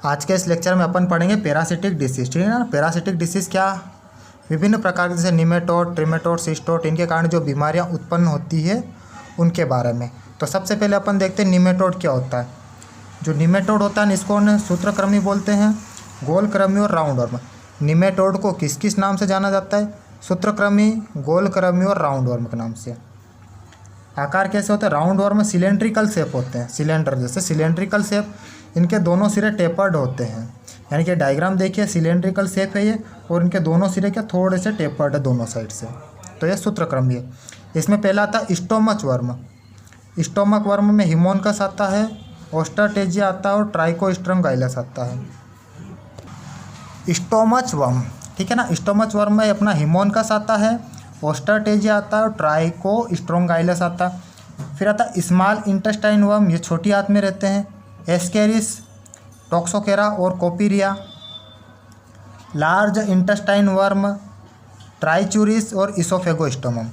आज के इस लेक्चर में अपन पढ़ेंगे पैरासिटिक डिसीज, ठीक है ना। पैरासिटिक डिसीज क्या, विभिन्न प्रकार के जैसे निमेटोड, ट्रिमेटोड, सिस्टोड, इनके कारण जो बीमारियां उत्पन्न होती है उनके बारे में। तो सबसे पहले अपन देखते हैं निमेटोड क्या होता है। जो निमेटोड होता है इसको सूत्रकृमि बोलते हैं, गोलकृमि और राउंडवर्म। निमेटोड को किस किस नाम से जाना जाता है? सूत्रकृमि, गोलकृमि और राउंडवर्म के नाम से। आकार कैसे होते हैं? राउंडवर्म सिलेंड्रिकल शेप होते हैं, सिलेंडर जैसे सिलेंड्रिकल शेप। इनके दोनों सिरे टेपर्ड होते हैं, यानी कि डायग्राम देखिए सिलेंड्रिकल शेप है ये, और इनके दोनों सिरे क्या थोड़े से टेपर्ड है दोनों साइड से। तो ये सूत्रकृमि है। इसमें पहला आता है स्टोमच वर्म। स्टोमक वर्म में हिमोनकस आता है, ओस्टरटेजिया आता है और ट्राइकोस्ट्रमगाइलस आता है। स्टोमच वर्म, ठीक है ना। स्टोमच वर्म में अपना हिमोनकस आता है, ओस्टरटेजिया आता है और ट्राइकोस्ट्रमगाइलस आता है। फिर आता है स्मॉल इंटेस्टाइन वर्म, ये छोटी हाथ में रहते हैं, एस्केरिस, टॉक्सोकेरा और कोपीरिया। लार्ज इंटेस्टाइन वर्म, ट्राइचूरिस और इसोफेगोस्टोमम।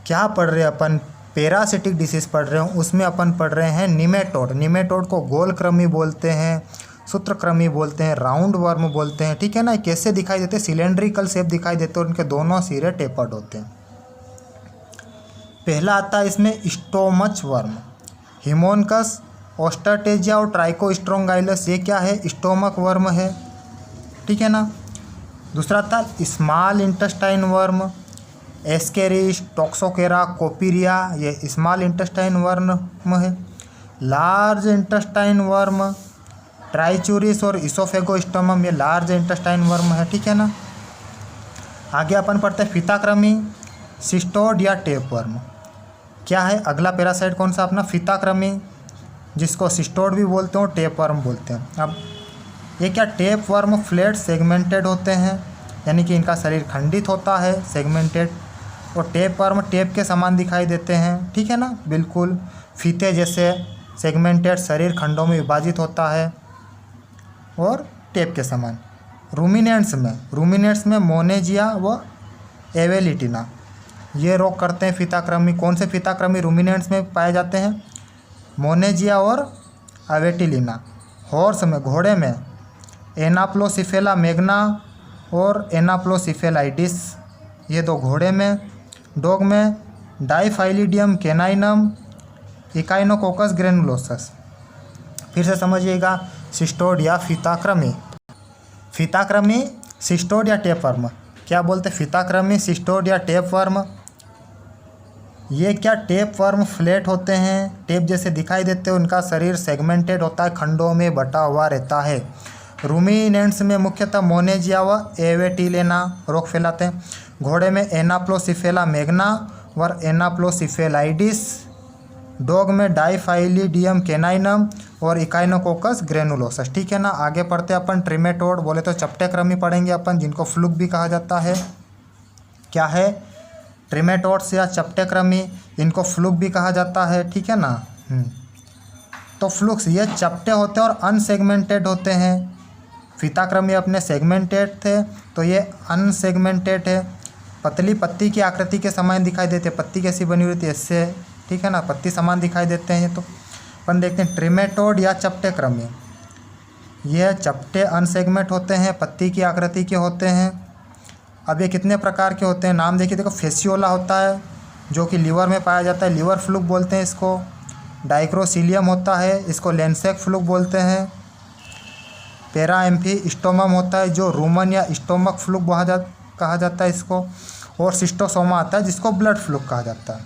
क्या पढ़ रहे हैं अपन? पैरासिटिक डिसीज पढ़ रहे हो, उसमें अपन पढ़ रहे हैं निमेटोड। निमेटोड को गोलकृमि बोलते हैं, सूत्रकृमि बोलते हैं, राउंड वर्म बोलते हैं, ठीक है ना। कैसे दिखाई देते? सिलेंड्रिकल शेप दिखाई देते हैं, उनके दोनों सिरे टेपर्ड होते हैं। पहला आता है इसमें स्टोमच वर्म, हिमोनकस, ओस्टरटेजिया और ट्राइकोस्ट्रमगाइलस, ये क्या है? स्टोमक वर्म है, ठीक है ना। दूसरा आता है स्मॉल इंटेस्टाइन वर्म, एस्केरिस, टॉक्सोकेरा, कोपीरिया, ये स्मॉल इंटेस्टाइन वर्म है। लार्ज इंटेस्टाइन वर्म, ट्राइचूरिस और इसोफेगोस्टोमम, ये लार्ज इंटेस्टाइन वर्म है, ठीक है ना। आगे अपन पढ़ते हैं फिताकृमि, सिस्टोड या टेप वर्म। क्या है अगला पैरासाइट? कौन सा अपना? फिताकृमि, जिसको सिस्टोड भी बोलते हैं और टेप वर्म बोलते हैं। अब ये क्या, टेप वर्म फ्लैट सेगमेंटेड होते हैं, यानी कि इनका शरीर खंडित होता है, सेगमेंटेड। और टेप वर्म टेप के समान दिखाई देते हैं, ठीक है ना, बिल्कुल फीते जैसे सेगमेंटेड, शरीर खंडों में विभाजित होता है और टेप के समान। रूमिनेंट्स में मोनेजिया व एवेलिटिना ये रोग करते हैं फिताकृमि। कौन से फिताकृमि रूमिनेंट्स में पाए जाते हैं? मोनेजिया और अवेटिलिना। हॉर्स में, घोड़े में, एनाप्लोसिफेला मैग्ना और एनाप्लोसिफेलाइटिस, ये दो घोड़े में। डॉग में डाइफाइलिडियम कैनाइनम, इकाइनोकोकस ग्रेनुलोसस। फिर से समझिएगा, सिस्टोड या फिताकृमि। फिताकृमि, सिस्टोड या टेप वर्म। क्या बोलते? फिताकृमि, सिस्टोड या टेप वर्म। ये क्या, टेप वर्म फ्लैट होते हैं, टेप जैसे दिखाई देते हैं, उनका शरीर सेगमेंटेड होता है, खंडों में बटा हुआ रहता है। रूमिनेंट्स में मुख्यतः मोनेजिया व एवेटिलिना रोग फैलाते हैं। घोड़े में एनाप्लोसिफेला मैग्ना व एनाप्लोसिफेलाइटिस। डॉग में डाइफाइलिडियम कैनाइनम और इकाइनोकोकस ग्रेनुलोसस, ठीक है ना। आगे पढ़ते हैं अपन ट्रिमेटोड, बोले तो चपटेकृमि पढ़ेंगे अपन, जिनको फ्लूक भी कहा जाता है। क्या है? ट्रिमेटोड्स या चपटेकृमि, इनको फ्लूक भी कहा जाता है, ठीक है ना। तो फ्लूक्स ये चपटे होते हैं और अनसेगमेंटेड होते हैं। फिताकृमि अपने सेगमेंटेड थे, तो ये अनसेगमेंटेड है। पतली पत्ती की आकृति के समान दिखाई देते हैं। पत्ती कैसी बनी हुई थी? इससे, ठीक है ना, पत्ती समान दिखाई देते हैं। तो अपन देखते हैं ट्रिमेटोड या चपटेकृमि। यह चपटे अनसेगमेंट होते हैं, पत्ती की आकृति के होते हैं। अब ये कितने प्रकार के होते हैं? नाम देखिए, देखो फेसियोला होता है जो कि लीवर में पाया जाता है, लीवर फ्लूक बोलते हैं इसको। डाइक्रोसिलियम होता है, इसको लेंसेक फ्लूक बोलते हैं। पैराएम्फीस्टोमम होता है जो रूमन या स्टोमक फ्लूक कहा जाता है इसको। और सिस्टोसोमा आता है जिसको ब्लड फ्लूक कहा जाता है।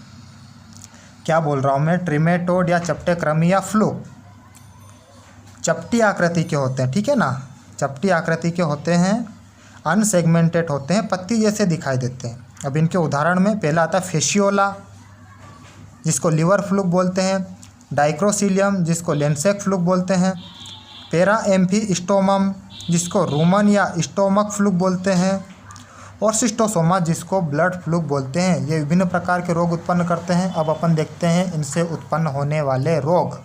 क्या बोल रहा हूँ मैं? ट्रिमेटोड या चपटेकृमि या फ्लूक चपटी आकृति के होते हैं, ठीक है ना। चपटी आकृति के होते हैं, अनसेगमेंटेड होते हैं, पत्ती जैसे दिखाई देते हैं। अब इनके उदाहरण में पहला आता है फेसियोला, जिसको लीवर फ्लूक बोलते हैं। डाइक्रोसिलियम, जिसको लेंसेक फ्लूक बोलते हैं। पैराएम्फीस्टोमम, जिसको रूमन या स्टोमक फ्लूक बोलते हैं। और सिस्टोसोमा, जिसको ब्लड फ्लूक बोलते हैं। ये विभिन्न प्रकार के रोग उत्पन्न करते हैं। अब अपन देखते हैं इनसे उत्पन्न होने वाले रोग।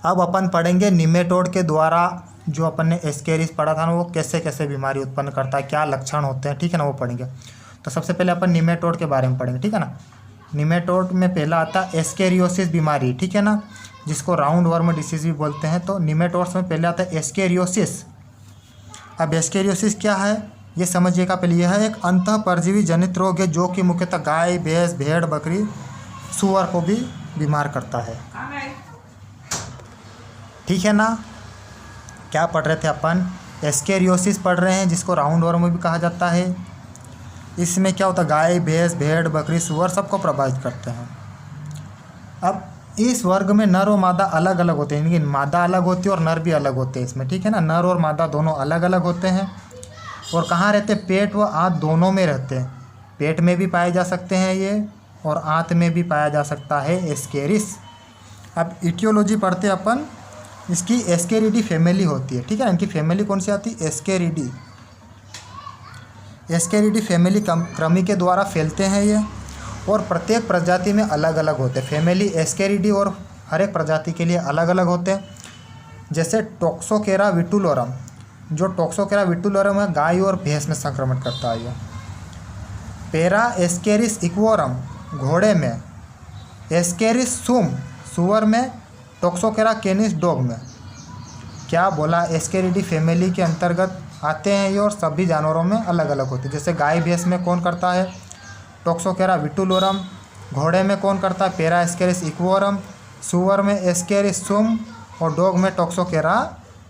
अब अपन पढ़ेंगे निमेटोड के द्वारा, जो अपन ने एस्केरिस पढ़ा था ना, वो कैसे कैसे बीमारी उत्पन्न करता है, क्या लक्षण होते हैं, ठीक है ना, वो पढ़ेंगे। तो सबसे पहले अपन निमेटोड के बारे में पढ़ेंगे, ठीक है ना। निमेटोड में पहला आता है एस्केरियोसिस बीमारी, ठीक है ना। जिसको राउंड वर्म डिसीज भी बोलते हैं। तो निमेटोड्स में पहले आता है एस्केरियोसिस। अब एस्केरियोसिस क्या है ये समझिएगा पहले। यह है एक अंतः परजीवी जनित रोग है जो कि मुख्यतः गाय, भैंस, भेड़, बकरी, सूअर को भी बीमार करता है। ठीक है ना। क्या पढ़ रहे थे अपन? एस्केरियोसिस पढ़ रहे हैं, जिसको राउंड वर्म भी कहा जाता है। इसमें क्या होता है, गाय, भैंस, भेड़, बकरी, सूअर सबको प्रभावित करते हैं। अब इस वर्ग में नर और मादा अलग अलग होते हैं, यानी कि मादा अलग होती है और नर भी अलग होते हैं इसमें। ठीक है ना। नर और मादा दोनों अलग अलग होते हैं। और कहाँ रहते हैं? पेट व आंत दोनों में रहते हैं। पेट में भी पाए जा सकते हैं ये, और आंत में भी पाया जा सकता है एस्केरिस। अब इटियोलॉजी पढ़ते अपन, इसकी एस्केरिडी फैमिली होती है। ठीक है। इनकी फैमिली कौन सी आती है? एस्केरिडी। एस्केरिडी फैमिली क्रमी के द्वारा फैलते हैं ये, और प्रत्येक प्रजाति में अलग अलग होते हैं। फैमिली एस्केरिडी और हर एक प्रजाति के लिए अलग अलग होते हैं। जैसे टोक्सोकेरा विटुलोरम, जो टोक्सोकेरा विटुलोरम है गाय और भैंस में संक्रमण करता है ये। पेरा एस्केरिस इक्वोरम घोड़े में, एस्केरिस सुम सूअर में, टोक्सोकेरा कैनिस डॉग में। क्या बोला? एस्केरिडी फैमिली के अंतर्गत आते हैं ये, और सभी जानवरों में अलग अलग होते हैं। जैसे गाय भैंस में कौन करता है? टोक्सोकेरा विटुलोरम। घोड़े में कौन करता है? पेरा एस्केरिस इक्वोरम। सूअर में एस्केरिस सुम, और डॉग में टोक्सोकेरा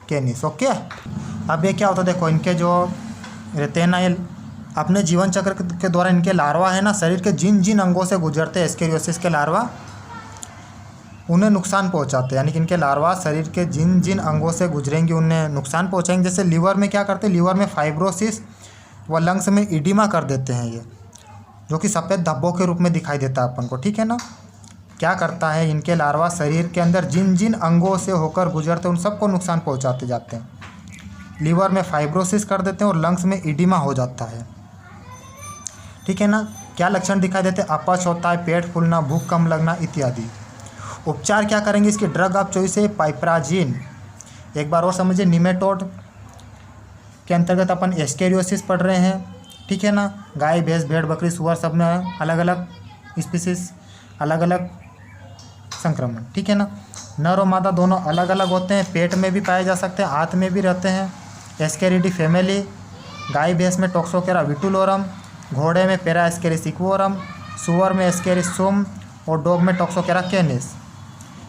कैनिस। ओके। अब ये क्या होता है, देखो इनके जो रहते हैं ना, ये अपने जीवन चक्र के द्वारा इनके लार्वा है ना, शरीर के जिन जिन अंगों से गुजरते हैं एस्केरियोसिस के लार्वा, उन्हें नुकसान पहुंचाते हैं। यानी कि इनके लार्वा शरीर के जिन जिन अंगों से गुजरेंगे उन्हें नुकसान पहुंचाएंगे। जैसे लीवर में क्या करते हैं? लीवर में फाइब्रोसिस व लंग्स में इडिमा कर देते हैं ये, जो कि सफ़ेद धब्बों के रूप में दिखाई देता है अपन को। ठीक है ना। क्या करता है? इनके लार्वा शरीर के अंदर जिन जिन अंगों से होकर गुजरते हैं उन सबको नुकसान पहुँचाते जाते हैं। लीवर में फाइब्रोसिस कर देते हैं और लंग्स में इडिमा हो जाता है। ठीक है ना। क्या लक्षण दिखाई देते हैं? अपच होता है, पेट फूलना, भूख कम लगना इत्यादि। उपचार क्या करेंगे? इसकी ड्रग ऑफ चॉइस है पाइपराजिन। एक बार और समझिए, निमेटोड के अंतर्गत अपन एस्केरियोसिस पढ़ रहे हैं। ठीक है ना। गाय, भैंस, भेड़, बकरी, सूअर सब में अलग अलग स्पीसीज, अलग अलग संक्रमण। ठीक है ना। नर और मादा दोनों अलग अलग होते हैं। पेट में भी पाए जा सकते हैं, आंत में भी रहते हैं। एस्केरिडी फैमिली, गाय भैंस में टोक्सोकेरा विटुलोरम, घोड़े में पेरा एस्केरिस इक्वोरम, सूअर में एस्केरिस सुम, और डॉग में टोक्सोकेरा कैनिस।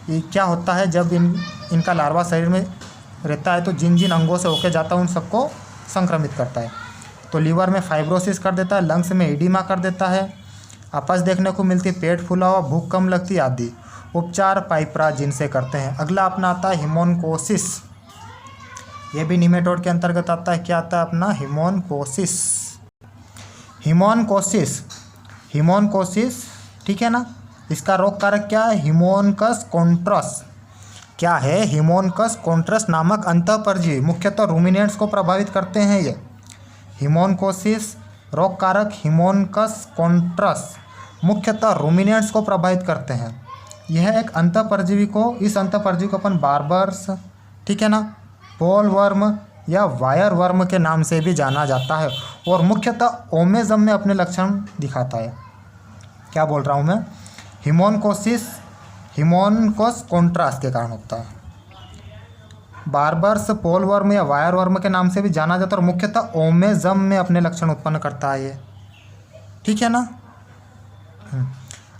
ये क्या होता है? जब इनका लार्वा शरीर में रहता है तो जिन जिन अंगों से होके जाता है उन सबको संक्रमित करता है। तो लीवर में फाइब्रोसिस कर देता है, लंग्स में एडिमा कर देता है, अपच देखने को मिलती है, पेट फूला हुआ, भूख कम लगती आदि। उपचार पाइपराजिन से करते हैं। अगला अपना आता है हिमोनकोसिस। ये भी निमेटोड के अंतर्गत आता है। क्या आता है अपना? हिमोनकोसिस। हिमोनकोसिस, हिमोनकोसिस। ठीक है ना। इसका रोग कारक क्या है? हिमोनकस कॉन्ट्रस। क्या है? हिमोनकस कॉन्ट्रस नामक अंतःपरजीवी मुख्यतः रूमिनेंट्स को प्रभावित करते हैं ये। हिमोनकोसिस रोग कारक हिमोनकस कॉन्ट्रस मुख्यतः रूमिनेंट्स को प्रभावित करते हैं। यह एक अंतःपरजीवी को, इस अंतःपरजीवी को अपन बार्बर्स, ठीक है ना, पोल वर्म या वायर वर्म के नाम से भी जाना जाता है, और मुख्यतः ओमेजम में अपने लक्षण दिखाता है। क्या बोल रहा हूँ मैं? हिमोनकोसिस हिमोनकोस कॉन्ट्रास के कारण होता है। बार्बर्स, पोल वर्म या वायर वर्म के नाम से भी जाना जाता है, और मुख्यतः ओमेजम में अपने लक्षण उत्पन्न करता है ये। ठीक है ना।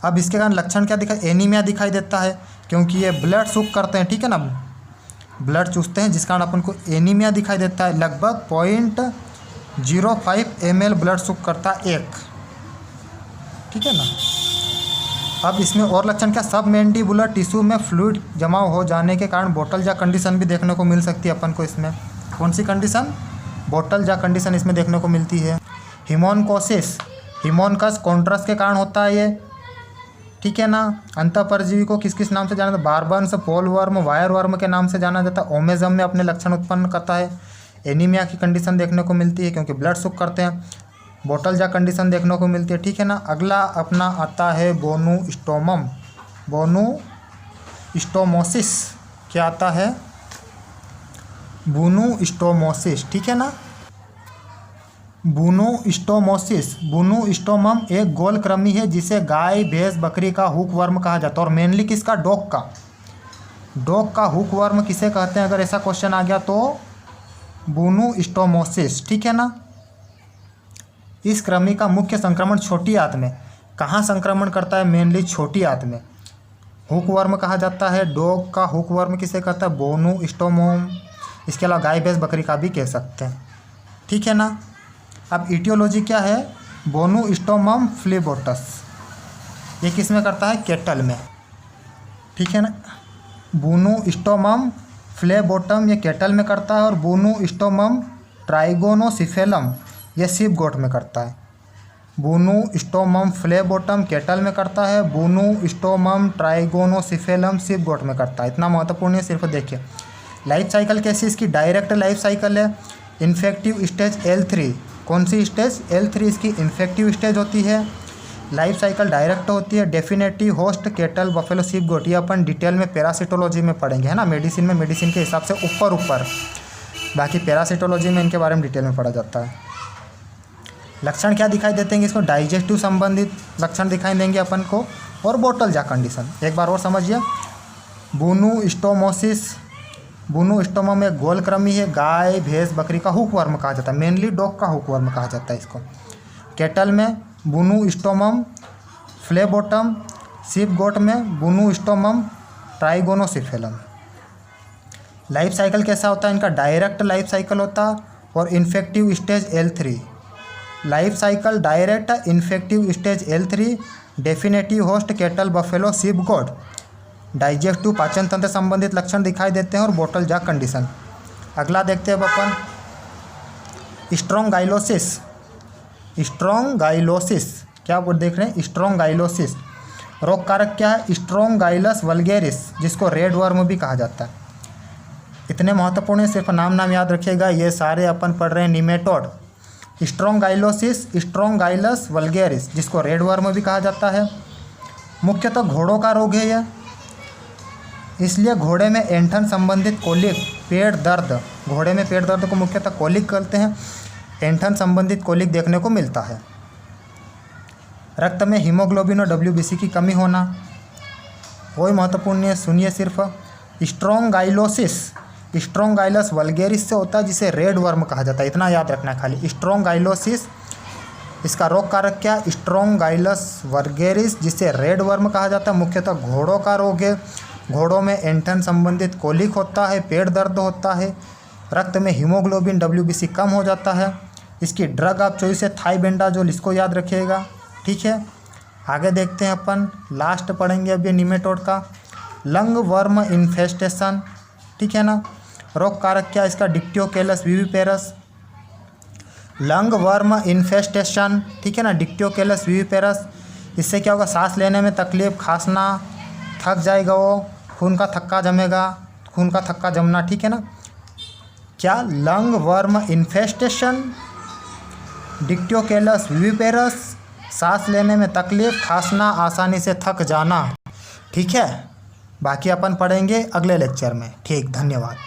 अब इसके कारण लक्षण क्या दिखाई? एनीमिया दिखाई देता है, क्योंकि ये ब्लड सूख करते हैं। ठीक है ना। ब्लड चूसते हैं, जिस कारण अपन को एनीमिया दिखाई देता है। लगभग 0.05 ml ब्लड सूख करता है एक। ठीक है ना। अब इसमें और लक्षण क्या? सब मैंडिबुलर टिश्यू में फ्लूइड जमा हो जाने के कारण बोटल जा कंडीशन भी देखने को मिल सकती है अपन को इसमें। कौन सी कंडीशन? बोटल जा कंडीशन इसमें देखने को मिलती है। हिमोनकोसिस हिमोनकस कॉन्ट्रस के कारण होता है ये। ठीक है ना। अंतःपरजीवी को किस किस नाम से जाना जाता है? बार्बर्स, पोल वर्म, वायर वर्म के नाम से जाना जाता है। ओमेजम में अपने लक्षण उत्पन्न करता है। एनीमिया की कंडीशन देखने को मिलती है, क्योंकि ब्लड सूख करते हैं। बोटल जा कंडीशन देखने को मिलती है। ठीक है ना। अगला अपना आता है बोनुस्टोमम, बोनुस्टोमोसिस। क्या आता है? बोनुस्टोमोसिस। ठीक है ना। बोनुस्टोमोसिस, बोनुस्टोमम एक गोलकृमि है जिसे गाय, भैंस, बकरी का हुक वर्म कहा जाता है, और मेनली किसका? डॉग का। डॉग का हुक वर्म किसे कहते हैं, अगर ऐसा क्वेश्चन आ गया तो बूनोस्टोमोसिस, ठीक है ना। इस कृमि का मुख्य संक्रमण छोटी आंत में, कहाँ संक्रमण करता है, मेनली छोटी आंत में, हुक वर्म कहा जाता है। डॉग का हुक वर्म किसे कहता है, बोनुस्टोमोम। इसके अलावा गाय भैंस बकरी का भी कह सकते हैं, ठीक है ना। अब इटियोलॉजी क्या है, बोनुस्टोमम फ्लेबोटस, ये किस में करता है, केटल में, ठीक है ना। बोनुस्टोमम फ्लेबोटम ये केटल में करता है और बोनुस्टोमम ट्राइगोनोसिफेलम ये सीप गोट में करता है। बोनुस्टोमम फ्लेबोटम केटल में करता है, बोनुस्टोमम ट्राइगोनोसिफेलम सीप गोट में करता है। इतना महत्वपूर्ण है, सिर्फ देखिए। लाइफ साइकिल कैसी, इसकी डायरेक्ट लाइफ साइकिल है। इन्फेक्टिव स्टेज L3, कौन सी स्टेज, L3 इसकी इन्फेक्टिव स्टेज होती है। लाइफ साइकिल डायरेक्ट होती है। डेफिनेटिव होस्ट केटल बफेलो सीप गोट, ये अपन डिटेल में पैरासिटोलॉजी में पढ़ेंगे, है ना। मेडिसिन में मेडिसिन के हिसाब से ऊपर, बाकी पैरासिटोलॉजी में इनके बारे में डिटेल में पढ़ा जाता है। लक्षण क्या दिखाई देते हैं इसको, डाइजेस्टिव संबंधित लक्षण दिखाई देंगे अपन को, और बोटल जा कंडीशन। एक बार और समझिए, बूनुस्टोमोसिस, बूनुस्टोमम एक गोल कृमि है, गाय भैंस बकरी का हुक वर्म कहा जाता है, मेनली डॉग का हुक वर्म कहा जाता है इसको। केटल में बूनुस्टोमम फ्लेबोटम, सीप गोट में बूनुस्टोमम ट्राइगोनोसिफेलम। लाइफ साइकिल कैसा होता है इनका, डायरेक्ट लाइफ साइकिल होता और infective stage L3। Life cycle direct, infective stage L3, definitive host kettle buffalo सीप गोट। डाइजेस्टिव पाचन तंत्र संबंधित लक्षण दिखाई देते हैं और बोटल जैक कंडीशन। अगला देखते हैं अपन, स्ट्रोंगाइलोसिस। स्ट्रोंगाइलोसिस क्या बोल देख रहे हैं, स्ट्रोंगाइलोसिस रोग कारक क्या है, स्ट्रोंगाइलस वल्गेरिस, जिसको रेड वर्म भी कहा जाता है। इतने महत्वपूर्ण है, सिर्फ नाम याद रखिएगा, ये सारे अपन पढ़ रहे हैं निमेटोड। स्ट्रोंगाइलोसिस, स्ट्रोंगाइलस वल्गेरिस, जिसको रेड वर्म भी कहा जाता है। मुख्यतः घोड़ों का रोग है यह, इसलिए घोड़े में ऐंठन संबंधित कोलिक, पेट दर्द, घोड़े में पेट दर्द को मुख्यतः कोलिक कहते हैं, ऐंठन संबंधित कोलिक देखने को मिलता है। रक्त में हीमोग्लोबिन और WBC की कमी होना कोई महत्वपूर्ण नहीं है, सुनिए सिर्फ। स्ट्रोंगाइलोसिस स्ट्रोंगाइलस वल्गेरिस से होता है, जिसे रेड वर्म कहा जाता है, इतना याद रखना है खाली। स्ट्रोंगाइलोसिस, इसका रोग कारक क्या, स्ट्रोंगाइलस वल्गेरिस, जिसे रेड वर्म कहा जाता है। मुख्यतः घोड़ों का रोग है, घोड़ों में ऐंठन संबंधित कोलिक होता है, पेट दर्द होता है, रक्त में हीमोग्लोबिन WBC कम हो जाता है। इसकी ड्रग ऑफ चॉइस है थाइबेंडाजोल, इसको याद रखिएगा, ठीक है। आगे देखते हैं अपन, लास्ट पढ़ेंगे अभी निमेटोड का, लंग वर्म इन्फेस्टेशन, ठीक है ना। रोग कारक क्या इसका, डिक्टियोकेलस विविपेरस, लंग वर्म इन्फेस्टेशन, ठीक है ना, डिक्टियोकेलस विविपेरस। इससे क्या होगा, सांस लेने में तकलीफ, खांसना, थक जाएगा वो, खून का थक्का जमेगा, खून का थक्का जमना, ठीक है ना। क्या, लंग वर्म इन्फेस्टेशन, डिक्टियोकेलस विविपेरस, सांस लेने में तकलीफ, खांसना, आसानी से थक जाना, ठीक है। बाकी अपन पढ़ेंगे अगले लेक्चर में, ठीक, धन्यवाद।